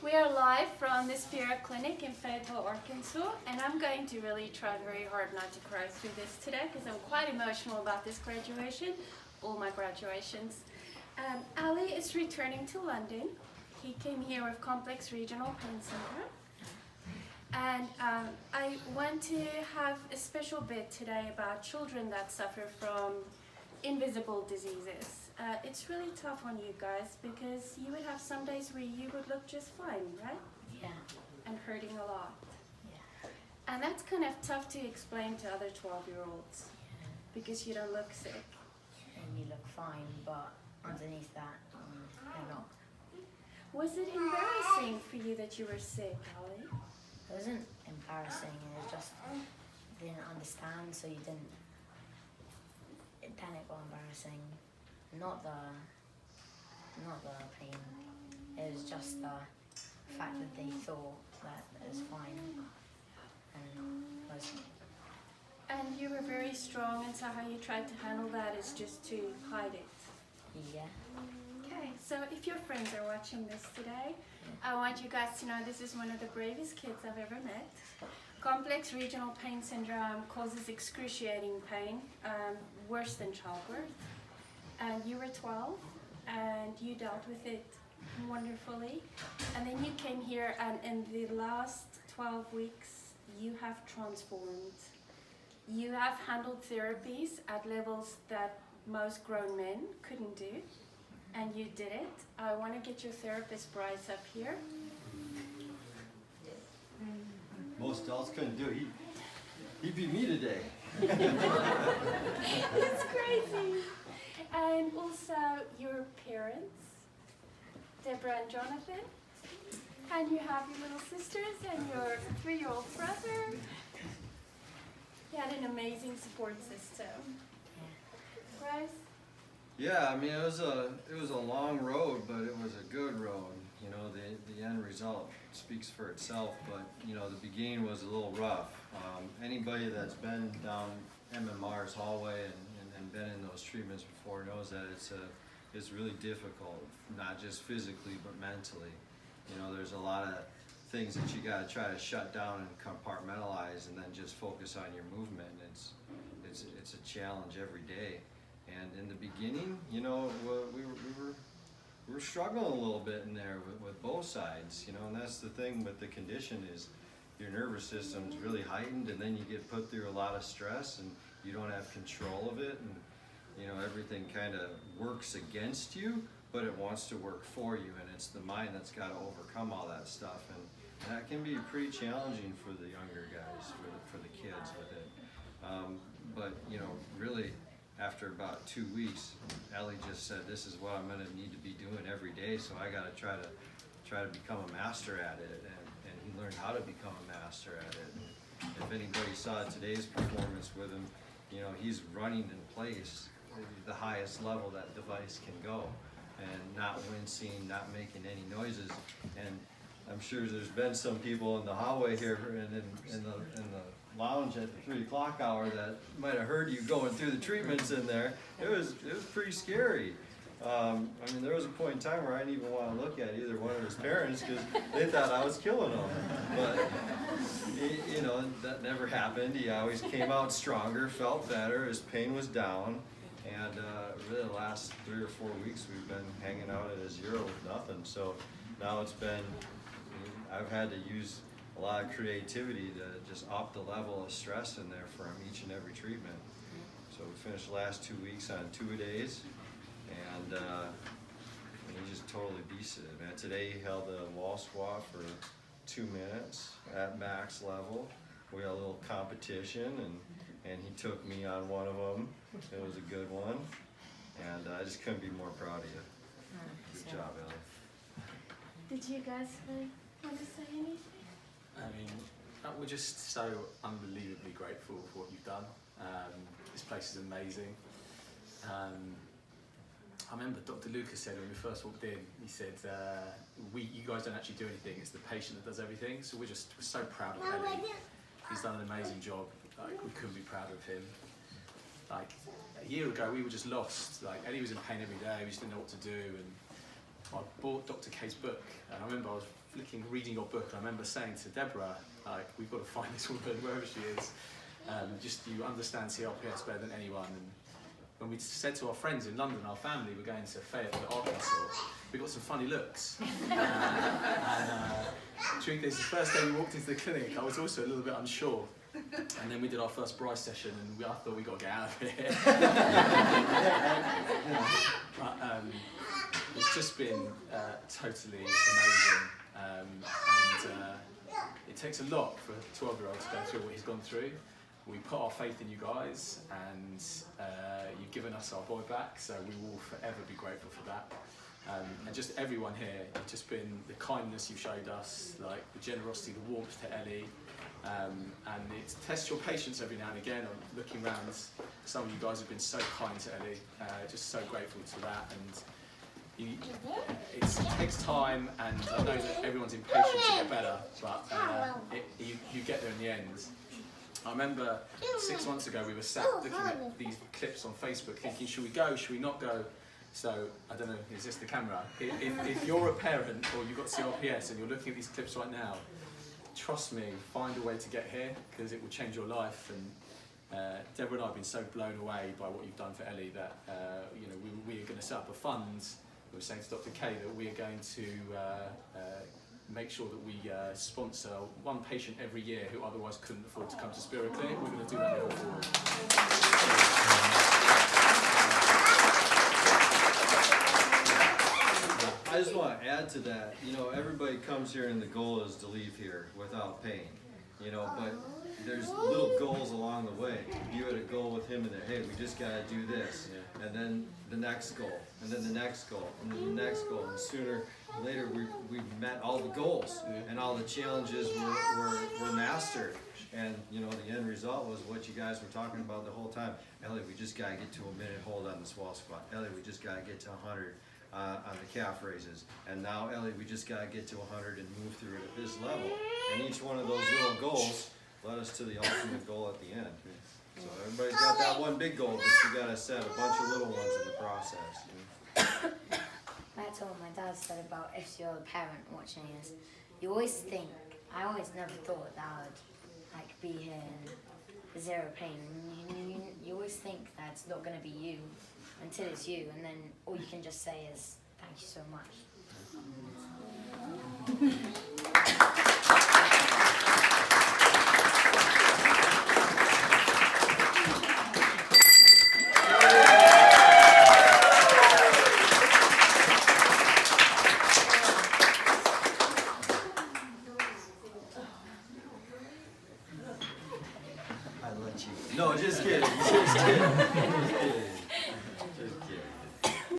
We are live from the Spero clinic in Fayetteville, Arkansas, and I'm going to really try very hard not to cry through this today because I'm quite emotional about this graduation, all my graduations. Ali is returning to London. He came here with complex regional pain syndrome. And I want to have a special bit today about children that suffer from invisible diseases. It's really tough on you guys because you would have some days where you would look just fine, right? Yeah. And hurting a lot. Yeah. And that's kind of tough to explain to other 12-year-olds because you don't look sick. And you look fine, but underneath that, you're not. Was it embarrassing for you that you were sick, Ali? It wasn't embarrassing, it was just you didn't understand, so you didn't. Then it got embarrassing. Not the pain. It was just the fact that they thought that it was fine and wasn't. And you were very strong, and so how you tried to handle that is just to hide it. Yeah. Okay, so if your friends are watching this today, I want you guys to know this is one of the bravest kids I've ever met. Complex regional pain syndrome causes excruciating pain, worse than childbirth. And you were 12, and you dealt with it wonderfully. And then you came here, and in the last 12 weeks, you have transformed. You have handled therapies at levels that most grown men couldn't do. And you did it. I want to get your therapist, Bryce, up here. Most adults couldn't do it. He beat me today. It's crazy. And also your parents, Deborah and Jonathan. And you have your little sisters and your 3-year-old brother. You had an amazing support system. Bryce? Yeah, I mean it was a long road, but it was a good road. You know, the end result speaks for itself. But you know, the beginning was a little rough. Anybody that's been down MMR's hallway and been in those treatments before knows that it's really difficult, not just physically but mentally. You know, there's a lot of things that you got to try to shut down and compartmentalize, and then just focus on your movement. It's a challenge every day. And in the beginning, you know, we were struggling a little bit in there with both sides, you know, and that's the thing with the condition is your nervous system's really heightened, and then you get put through a lot of stress and you don't have control of it, and you know, everything kind of works against you, but it wants to work for you, and it's the mind that's got to overcome all that stuff, and that can be pretty challenging for the younger guys, for the kids with it. But you know, really, after about 2 weeks, Ellie just said, "This is what I'm going to need to be doing every day. So I got to try to become a master at it." And he learned how to become a master at it. And if anybody saw today's performance with him, you know, he's running in place, the highest level that device can go, and not wincing, not making any noises. And I'm sure there's been some people in the hallway here and in the lounge at the 3 o'clock hour that might have heard you going through the treatments in there. It was pretty scary. I mean, there was a point in time where I didn't even want to look at either one of his parents because they thought I was killing them. But you know, that never happened. He always came out stronger, felt better. His pain was down, and really the last 3 or 4 weeks we've been hanging out at a 0 with nothing. So now I've had to use a lot of creativity to just up the level of stress in there for him each and every treatment. So we finished the last 2 weeks on 2-a-days, and he just totally beasted it, man. Today he held a wall squat for 2 minutes at max level. We had a little competition, and he took me on one of them. It was a good one, and I just couldn't be more proud of you. Good job, Ellie. Did you guys want to say anything? I mean, we're just so unbelievably grateful for what you've done. This place is amazing. I remember Dr. Lucas said when we first walked in, he said, you guys don't actually do anything, it's the patient that does everything. So we're so proud of Ellie. He's done an amazing job. Like, we couldn't be prouder of him. Like, a year ago, we were just lost. Like, Ellie was in pain every day, we just didn't know what to do. And I bought Dr. K's book, and I remember I was reading your book, and I remember saying to Deborah, like, we've got to find this woman wherever she is. Just you understand CRPS better than anyone. And when we said to our friends in London, our family, we're going to Fayetteville, Arkansas, we got some funny looks. Truth is, the first day we walked into the clinic, I was also a little bit unsure. And then we did our first Bryce session, and I thought we got to get out of here. But it's just been totally amazing. It takes a lot for a 12-year-old to go through what he's gone through. We put our faith in you guys, and you've given us our boy back, so we will forever be grateful for that. And just everyone here, it's just been the kindness you've showed us, like the generosity, the warmth to Ellie, and it tests your patience every now and again. I'm looking around, some of you guys have been so kind to Ellie, just so grateful to that. And it takes time, and I know that everyone's impatient to get better, but you get there in the end. I remember 6 months ago we were sat looking at these clips on Facebook thinking, should we go, should we not go? So, I don't know, is this the camera? If you're a parent or you've got CRPS and you're looking at these clips right now, trust me, find a way to get here, because it will change your life. And Deborah and I have been so blown away by what you've done for Ellie that we are going to set up a fund. We were saying to Dr. K that we are going to make sure that we sponsor one patient every year who otherwise couldn't afford to come to Spero Clinic. We're going to do that going forward. I just want to add to that, everybody comes here and the goal is to leave here without pain, but there's little goals along the way. You had a goal with him in there, hey, we just got to do this, and then the next goal, and then the next goal, and then the next goal, and sooner or later we've met all the goals, and all the challenges were mastered. And the end result was what you guys were talking about the whole time. Ellie, we just got to get to a minute hold on the wall squat. Ellie, we just got to get to 100 on the calf raises. And now, Ellie, we just got to get to 100 and move through it at this level. And each one of those little goals led us to the ultimate goal at the end. So everybody's got that one big goal, but you got to set a bunch of little ones in the process. That's what my dad said about if you're a parent watching this. You always think, I always never thought that I would be here in zero pain. You always think that it's not going to be you until it's you, and then all you can just say is, thank you so much. No, just kidding. Just kidding.